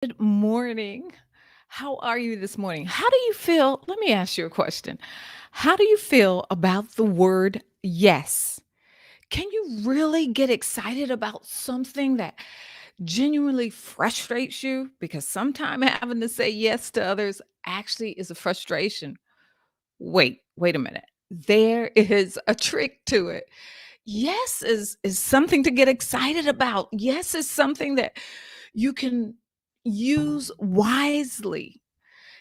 Good morning. How are you this morning? How do you feel? Let me ask you a question. How do you feel about the word yes? Can you really get excited about something that genuinely frustrates you? Because sometimes having to say yes to others actually is a frustration. Wait a minute. There is a trick to it. Yes is something to get excited about. Yes is something that you can use wisely.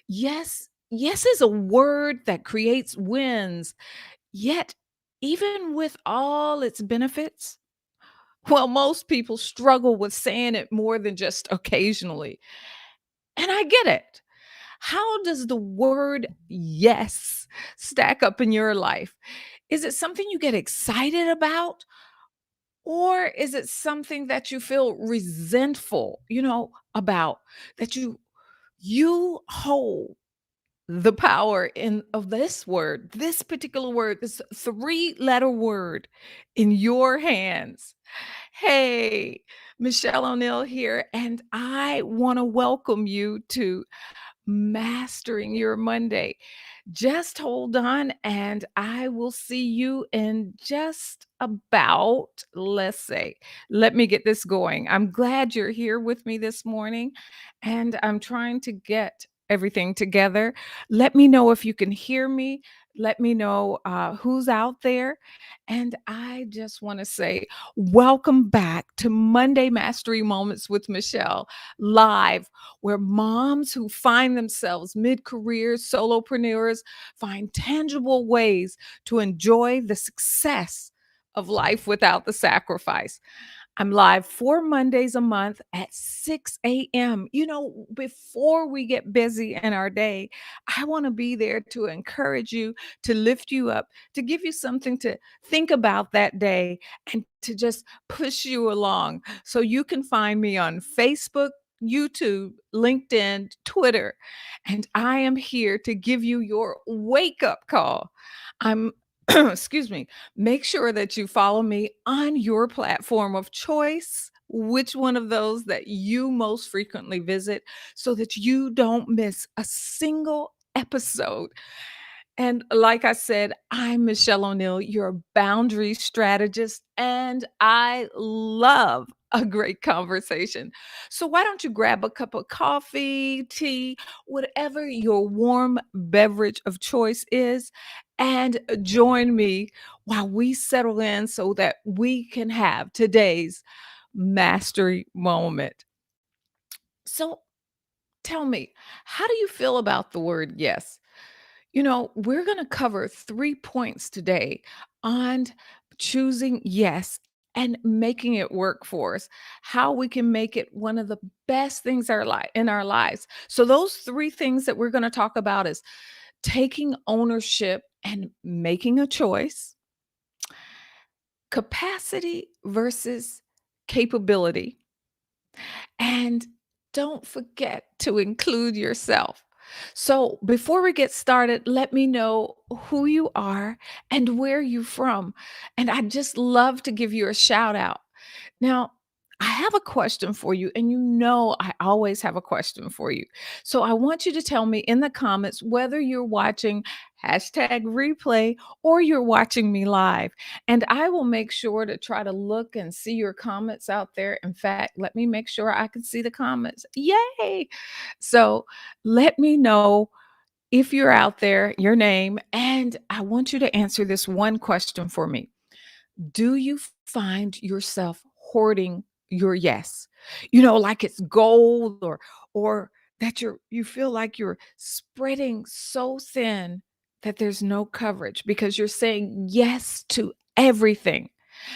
Yes is a word that creates wins. Yet, even with all its benefits, well, most people struggle with saying it more than just occasionally. And I get it. How does the word yes stack up in your life? Is it something you get excited about? Or is it something that you feel resentful, about that you hold the power in of this word, this particular word, this three-letter word in your hands. Hey, Michelle O'Neill here, and I want to welcome you to Mastering Your Monday. Just hold on, and I will see you in just about, let's say, let me get this going. I'm glad you're here with me this morning, and I'm trying to get everything together. Let me know if you can hear me. Let me know who's out there. And I just want to say, welcome back to Monday Mastery Moments with Michelle live, where moms who find themselves mid career solopreneurs find tangible ways to enjoy the success of life without the sacrifice. I'm live 4 Mondays a month at 6 a.m. Before we get busy in our day, I want to be there to encourage you, to lift you up, to give you something to think about that day, and to just push you along. So you can find me on Facebook, YouTube, LinkedIn, Twitter, and I am here to give you your wake up call. I'm excuse me. Make sure that you follow me on your platform of choice, which one of those that you most frequently visit, so that you don't miss a single episode. And like I said, I'm Michelle O'Neill, your boundary strategist, and I love a great conversation. So why don't you grab a cup of coffee, tea, whatever your warm beverage of choice is, and join me while we settle in so that we can have today's mastery moment. So tell me, how do you feel about the word yes? We're going to cover 3 points today on choosing yes and making it work for us, how we can make it one of the best things in our lives. So those three things that we're going to talk about is taking ownership and making a choice, capacity versus capability, and don't forget to include yourself. So, before we get started, let me know who you are and where you're from. And I'd just love to give you a shout out. Now, I have a question for you, and I always have a question for you. So I want you to tell me in the comments whether you're watching hashtag replay or you're watching me live. And I will make sure to try to look and see your comments out there. In fact, let me make sure I can see the comments. Yay! So let me know if you're out there, your name, and I want you to answer this one question for me. Do you find yourself hoarding your yes? Like it's gold, or that you feel like you're spreading so thin that there's no coverage because you're saying yes to everything.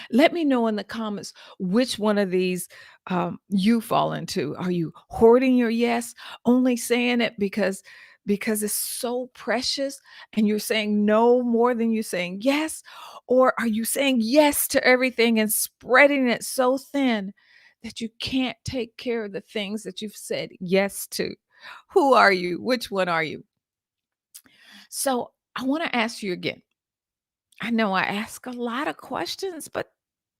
Let me know in the comments which one of these you fall into. Are you hoarding your yes, only saying it because it's so precious and you're saying no more than you're saying yes? Or are you saying yes to everything and spreading it so thin that you can't take care of the things that you've said yes to? Who are you? Which one are you? So I want to ask you again. I know I ask a lot of questions, but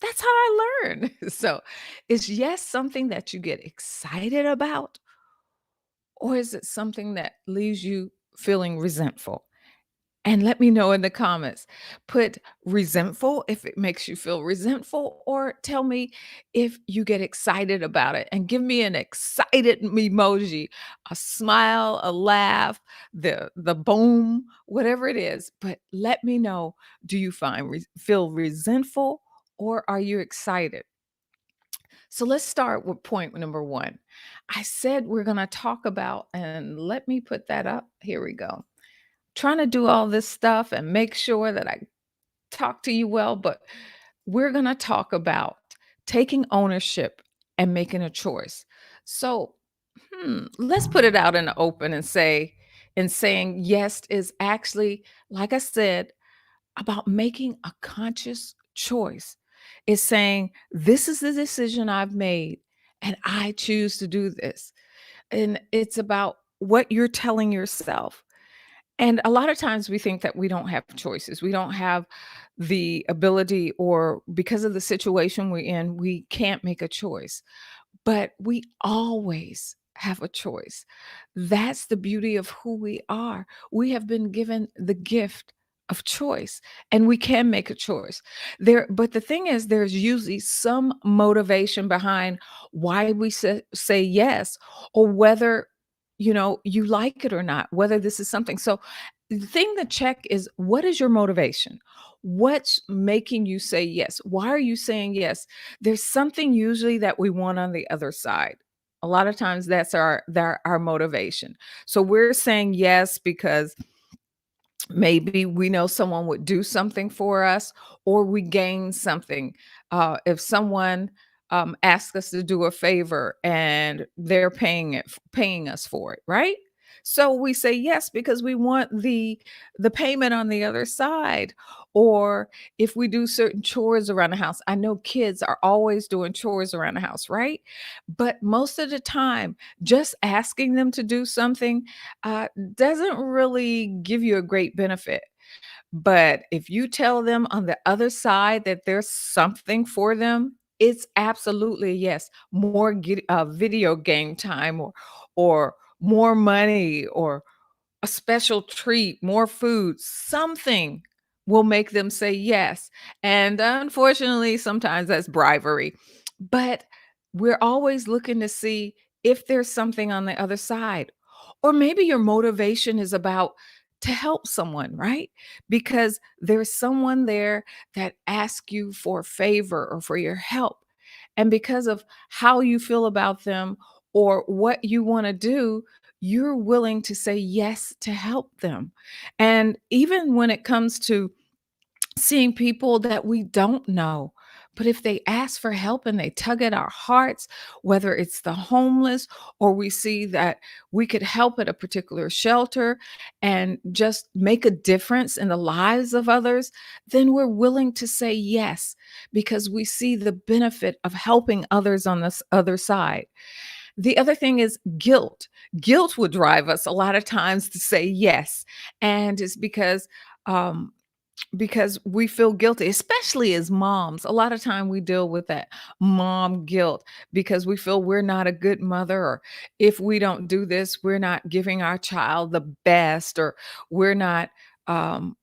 that's how I learn. So, is yes something that you get excited about, or is it something that leaves you feeling resentful? And let me know in the comments. Put resentful if it makes you feel resentful, or tell me if you get excited about it and give me an excited emoji, a smile, a laugh, the boom, whatever it is. But let me know, do you feel resentful or are you excited? So let's start with point number 1. I said we're going to talk about, and let me put that up. Here we go, trying to do all this stuff and make sure that I talk to you well, but we're going to talk about taking ownership and making a choice. So, let's put it out in the open and say, and saying yes is actually, like I said, about making a conscious choice. It's saying, this is the decision I've made, and I choose to do this. And it's about what you're telling yourself. And a lot of times we think that we don't have choices. We don't have the ability, or because of the situation we're in, we can't make a choice. But we always have a choice. That's the beauty of who we are. We have been given the gift of choice, and we can make a choice. But the thing is, there's usually some motivation behind why we say yes, or whether you like it or not, whether this is something. So the thing to check is, what is your motivation? What's making you say yes? Why are you saying yes? There's something usually that we want on the other side. A lot of times that's our motivation. So we're saying yes because maybe we know someone would do something for us, or we gain something. If someone asks us to do a favor and they're paying us for it, right? So we say yes because we want the payment on the other side. Or if we do certain chores around the house, I know kids are always doing chores around the house, right? But most of the time, just asking them to do something doesn't really give you a great benefit. But if you tell them on the other side that there's something for them, it's absolutely yes. More video game time, or more money, or a special treat, more food, something will make them say yes. And unfortunately, sometimes that's bribery. But we're always looking to see if there's something on the other side. Or maybe your motivation is about to help someone, right? Because there's someone there that asks you for a favor or for your help. And because of how you feel about them or what you want to do, you're willing to say yes to help them. And even when it comes to seeing people that we don't know, but if they ask for help and they tug at our hearts, whether it's the homeless, or we see that we could help at a particular shelter and just make a difference in the lives of others, then we're willing to say yes because we see the benefit of helping others on this other side. The other thing is guilt. Guilt would drive us a lot of times to say yes. And it's because we feel guilty, especially as moms. A lot of time we deal with that mom guilt because we feel we're not a good mother, or if we don't do this, we're not giving our child the best, or we're not um,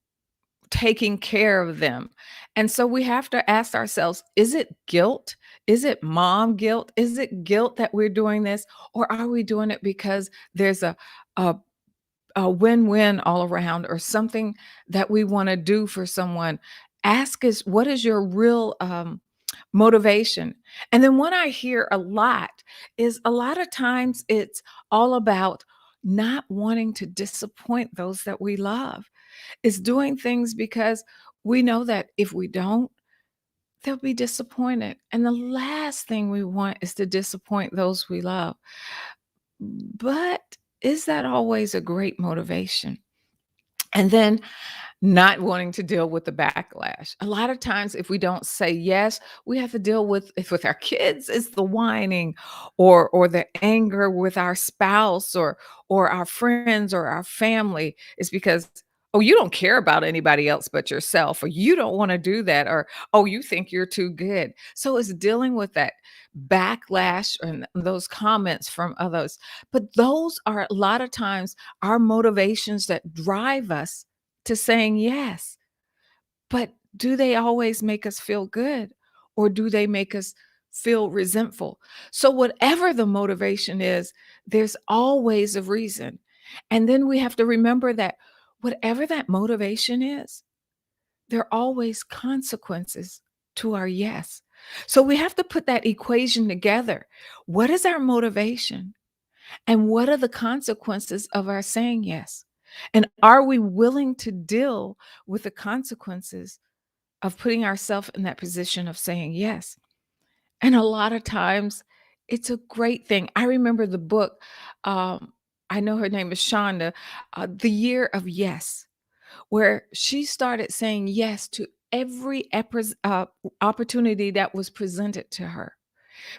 taking care of them. And so we have to ask ourselves, is it guilt? Is it mom guilt? Is it guilt that we're doing this? Or are we doing it because there's a, a win-win all around, or something that we want to do for someone? Ask us, what is your real motivation? And then what I hear a lot is, a lot of times it's all about not wanting to disappoint those that we love, is doing things because we know that if we don't, they'll be disappointed. And the last thing we want is to disappoint those we love. But is that always a great motivation? And then not wanting to deal with the backlash. A lot of times, if we don't say yes, we have to deal with, if with our kids, it's the whining, or the anger with our spouse, or our friends or our family. It's because oh, you don't care about anybody else but yourself, or you don't want to do that, or oh, you think you're too good. So it's dealing with that backlash and those comments from others. But those are a lot of times our motivations that drive us to saying yes. But do they always make us feel good, or do they make us feel resentful? So, whatever the motivation is, there's always a reason. And then we have to remember that whatever that motivation is, there are always consequences to our yes. So, we have to put that equation together. What is our motivation? And what are the consequences of our saying yes? And are we willing to deal with the consequences of putting ourselves in that position of saying yes? And a lot of times it's a great thing. I remember the book, um, I know her name is Shonda, The Year of Yes, where she started saying yes to every opportunity that was presented to her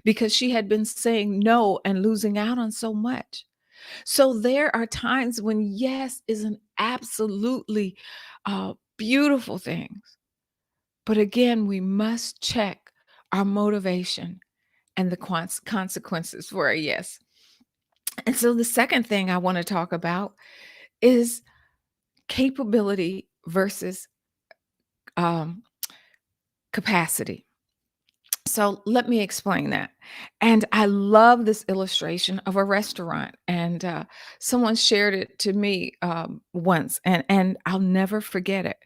because she had been saying no and losing out on so much. So there are times when yes is an absolutely beautiful thing. But again, we must check our motivation and the consequences for a yes. And so the second thing I want to talk about is capability versus um, capacity. So let me explain that. And I love this illustration of a restaurant. And someone shared it to me once, and I'll never forget it.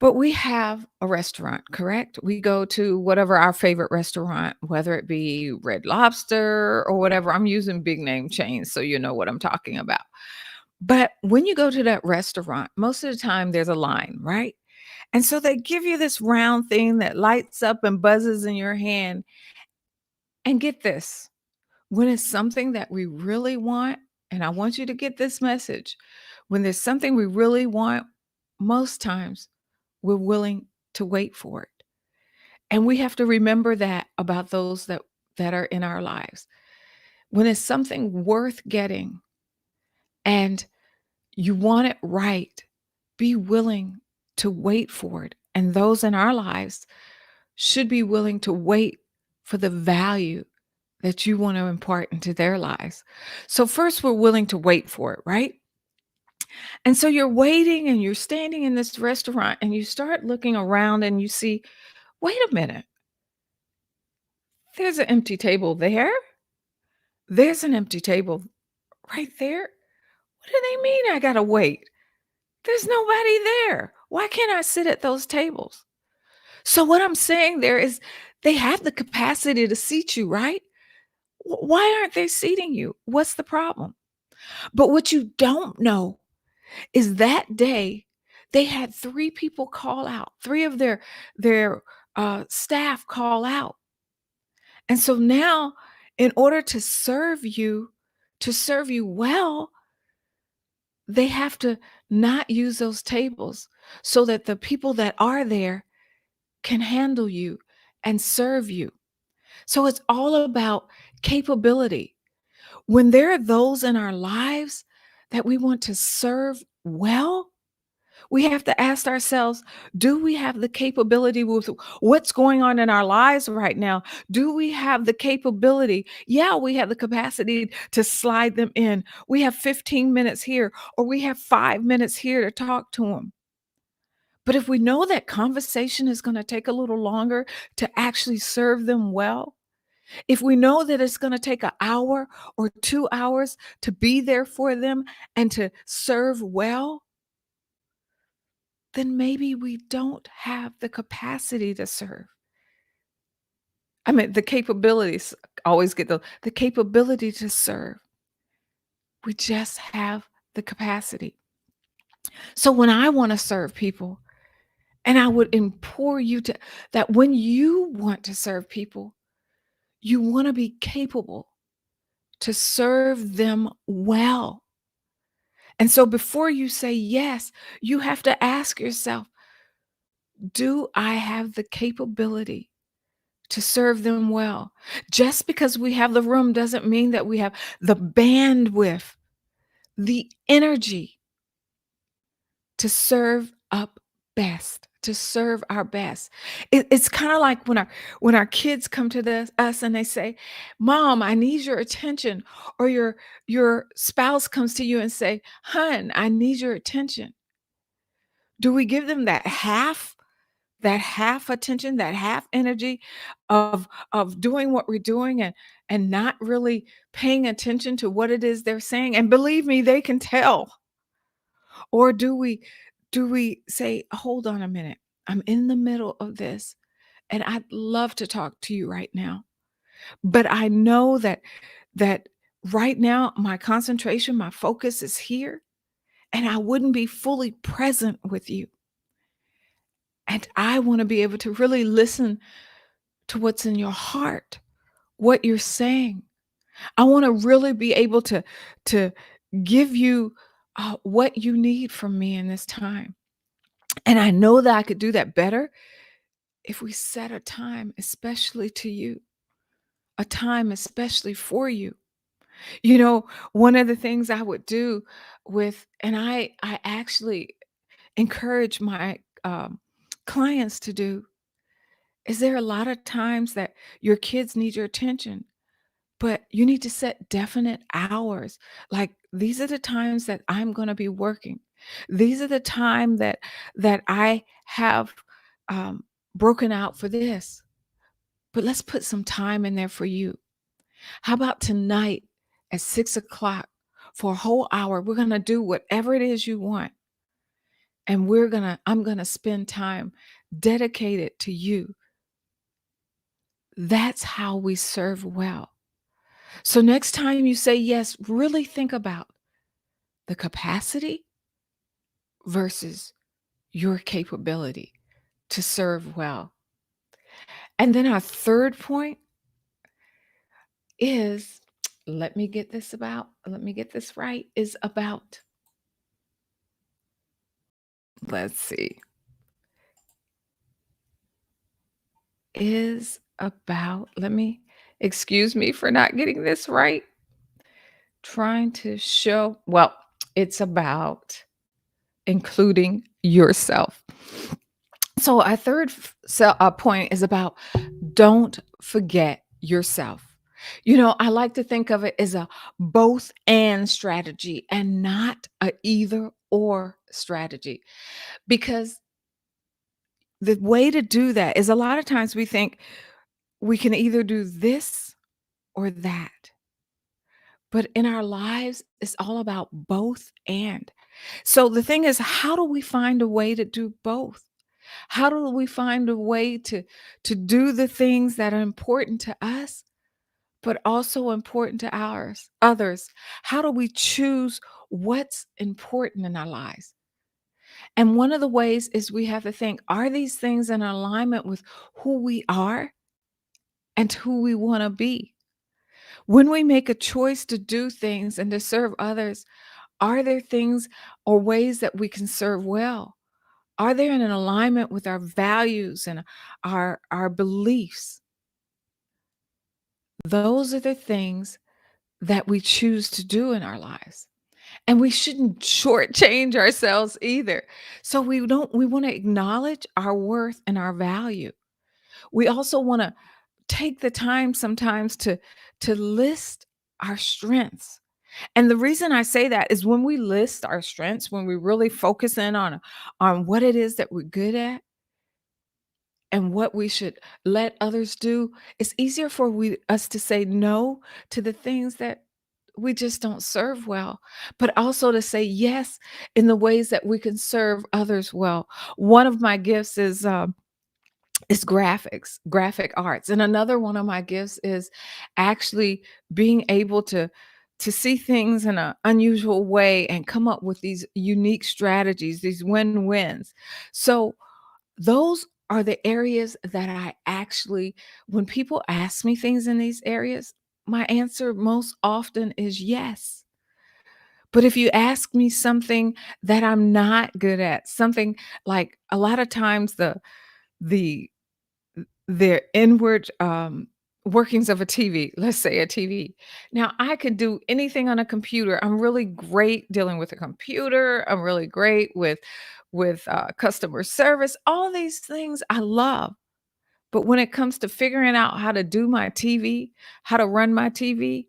But we have a restaurant, correct? We go to whatever our favorite restaurant, whether it be Red Lobster or whatever. I'm using big name chains, so you know what I'm talking about. But when you go to that restaurant, most of the time there's a line, right? And so they give you this round thing that lights up and buzzes in your hand. And get this, when it's something that we really want, and I want you to get this message, when there's something we really want, most times we're willing to wait for it. And we have to remember that about those that are in our lives. When it's something worth getting and you want it right, be willing to wait for it. And those in our lives should be willing to wait for the value that you want to impart into their lives. So first we're willing to wait for it, right? And so you're waiting and you're standing in this restaurant and you start looking around and you see, wait a minute, there's an empty table there. There's an empty table right there. What do they mean I gotta wait? There's nobody there. Why can't I sit at those tables? So what I'm saying there is they have the capacity to seat you, right? Why aren't they seating you? What's the problem? But what you don't know is that day they had 3 people call out, 3 of their staff call out. And so now in order to serve you well, they have to not use those tables so that the people that are there can handle you and serve you. So it's all about capability. When there are those in our lives that we want to serve well, we have to ask ourselves, do we have the capability with what's going on in our lives right now? Do we have the capability? Yeah, we have the capacity to slide them in. We have 15 minutes here, or we have 5 minutes here to talk to them. But if we know that conversation is going to take a little longer to actually serve them well, if we know that it's going to take an hour or 2 hours to be there for them and to serve well, then maybe we don't have the capacity to serve. I mean, the capabilities always get the capability to serve. We just have the capacity. So when I want to serve people, and I would implore you to that when you want to serve people, you want to be capable to serve them well. And so before you say yes, you have to ask yourself, do I have the capability to serve them well? Just because we have the room doesn't mean that we have the bandwidth, the energy to serve up best, to serve our best. It's kind of like when our kids come to us and they say, "Mom, I need your attention," or your spouse comes to you and say, "Hun, I need your attention." Do we give them that half attention, that half energy of doing what we're doing and not really paying attention to what it is they're saying? And believe me, they can tell. Or do we say, "Hold on a minute. I'm in the middle of this, and I'd love to talk to you right now. But I know that right now my concentration, my focus is here, and I wouldn't be fully present with you. And I want to be able to really listen to what's in your heart, what you're saying. I want to really be able to give you what you need from me in this time. And I know that I could do that better if we set a time especially to you, a time especially for you. You know, one of the things I would do with and I actually encourage my clients to do is there are a lot of times that your kids need your attention, but you need to set definite hours. Like these are the times that I'm going to be working. These are the time that I have um, broken out for this. But let's put some time in there for you. How about tonight at 6 o'clock for a whole hour? We're gonna do whatever it is you want. And I'm gonna spend time dedicated to you. That's how we serve well. So next time you say yes, really think about the capacity versus your capability to serve well. And then our third point is let me get this right, is about, let's see, is about, excuse me for not getting this right, trying to show, well, it's about including yourself. So our point is about don't forget yourself. You know, I like to think of it as a both and strategy and not a either or strategy because the way to do that is a lot of times we think we can either do this or that. But in our lives, it's all about both and. So the thing is, how do we find a way to do both? How do we find a way to do the things that are important to us, but also important to others? How do we choose what's important in our lives? And one of the ways is we have to think, are these things in alignment with who we are and who we want to be? When we make a choice to do things and to serve others, are there things or ways that we can serve well? Are they in an alignment with our values and our beliefs? Those are the things that we choose to do in our lives. And we shouldn't shortchange ourselves either. So we want to acknowledge our worth and our value. We also want to take the time sometimes to list our strengths. And the reason I say that is when we list our strengths, when we really focus in on what it is that we're good at and what we should let others do, it's easier for us to say no to the things that we just don't serve well, but also to say yes in the ways that we can serve others well. One of my gifts is graphic arts, and another one of my gifts is actually being able to see things in an unusual way and come up with these unique strategies, these win-wins. So those are the areas that I actually, when people ask me things in these areas, my answer most often is yes. But if you ask me something that I'm not good at, something like a lot of times the their inward, workings of a TV, let's say a TV. Now, I could do anything on a computer. I'm really great dealing with a computer. I'm really great with customer service. All these things I love. But when it comes to figuring out how to do my TV, how to run my TV,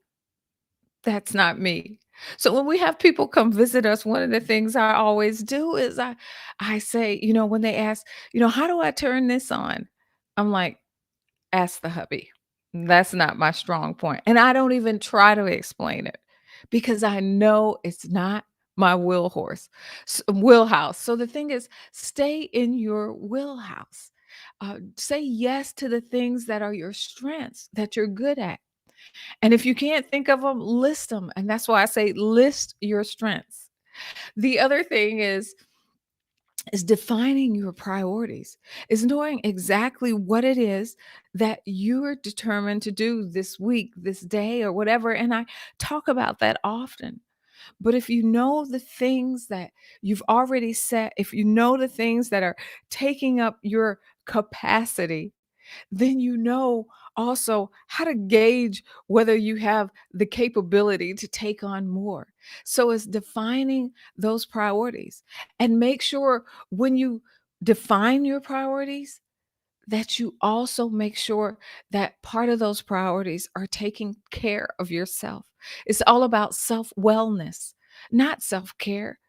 that's not me. So when we have people come visit us, one of the things I always do is I say, when they ask, "How do I turn this on?" I'm like, "Ask the hubby." That's not my strong point, and I don't even try to explain it because I know it's not my wheelhouse. So the thing is, stay in your wheelhouse. Say yes to the things that are your strengths, that you're good at. And if you can't think of them, list them. And that's why I say list your strengths. The other thing is defining your priorities, is knowing exactly what it is that you're determined to do this week, this day, or whatever. And I talk about that often. But if you know the things that you've already set, if you know the things that are taking up your capacity, then you know also how to gauge whether you have the capability to take on more. So it's defining those priorities and make sure when you define your priorities that you also make sure that part of those priorities are taking care of yourself. It's all about self wellness, not self care,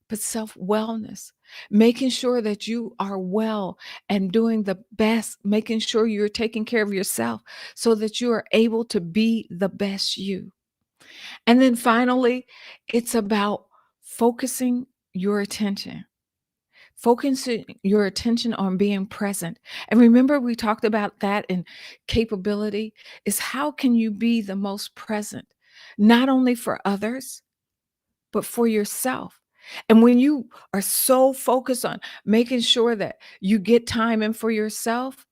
but self wellness, making sure that you are well and doing the best, making sure you're taking care of yourself so that you are able to be the best you. And then finally, it's about focusing your attention. Focusing your attention on being present. And remember, we talked about that in capability is how can you be the most present, not only for others, but for yourself. And when you are so focused on making sure that you get time in for yourself,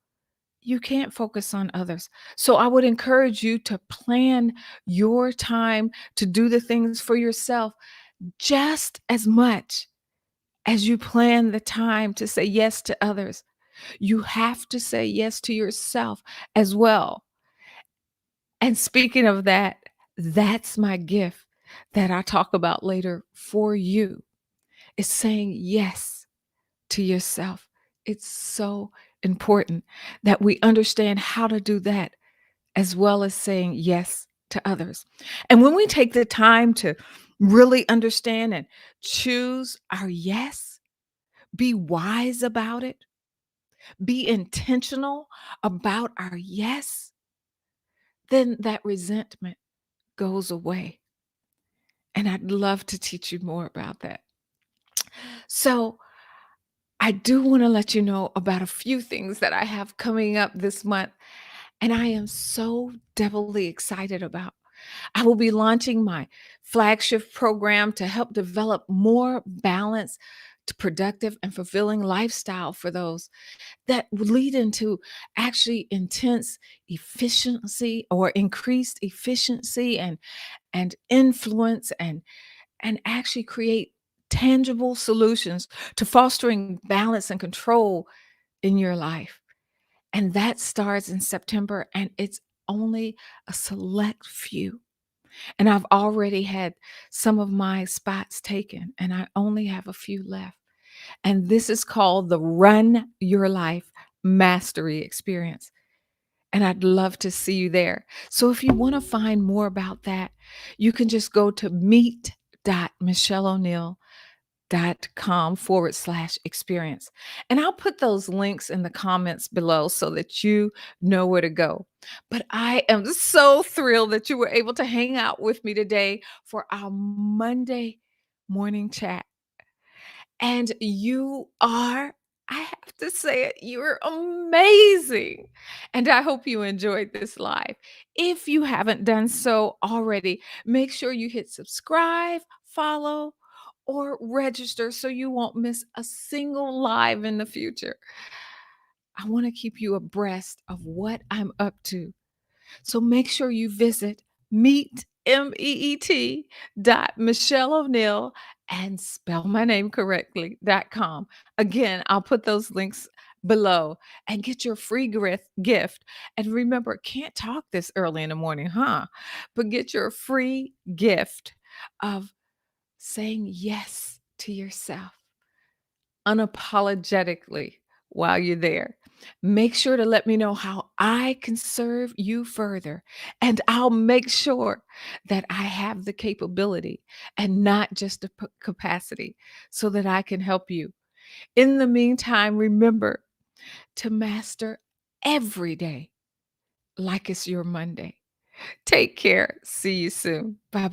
you can't focus on others. So I would encourage you to plan your time to do the things for yourself just as much as you plan the time to say yes to others. You have to say yes to yourself as well. And speaking of that, that's my gift that I talk about later for you. Is saying yes to yourself. It's so important that we understand how to do that as well as saying yes to others. And when we take the time to really understand and choose our yes, be wise about it, be intentional about our yes, then that resentment goes away. And I'd love to teach you more about that. So, I do want to let you know about a few things that I have coming up this month, and I am so doubly excited about. I will be launching my flagship program to help develop more balanced, productive, and fulfilling lifestyle for those that would lead into actually intense efficiency or increased efficiency and influence and actually create tangible solutions to fostering balance and control in your life. And that starts in September, and it's only a select few. And I've already had some of my spots taken, and I only have a few left. And this is called the Run Your Life Mastery Experience. And I'd love to see you there. So if you want to find more about that, you can just go to meet.michelleoneil.com/experience. And I'll put those links in the comments below so that you know where to go. But I am so thrilled that you were able to hang out with me today for our Monday morning chat. And you are, I have to say it, you're amazing. And I hope you enjoyed this live. If you haven't done so already, make sure you hit subscribe, follow, or register so you won't miss a single live in the future. I want to keep you abreast of what I'm up to. So make sure you visit meet, dot Michelle O'Neill and spell my name correctly.com. Again, I'll put those links below and get your free gift. And remember, can't talk this early in the morning, huh? But get your free gift of saying yes to yourself unapologetically while you're there. Make sure to let me know how I can serve you further, and I'll make sure that I have the capability and not just the capacity so that I can help you. In the meantime, remember to master every day like it's your Monday. Take care. See you soon. Bye bye.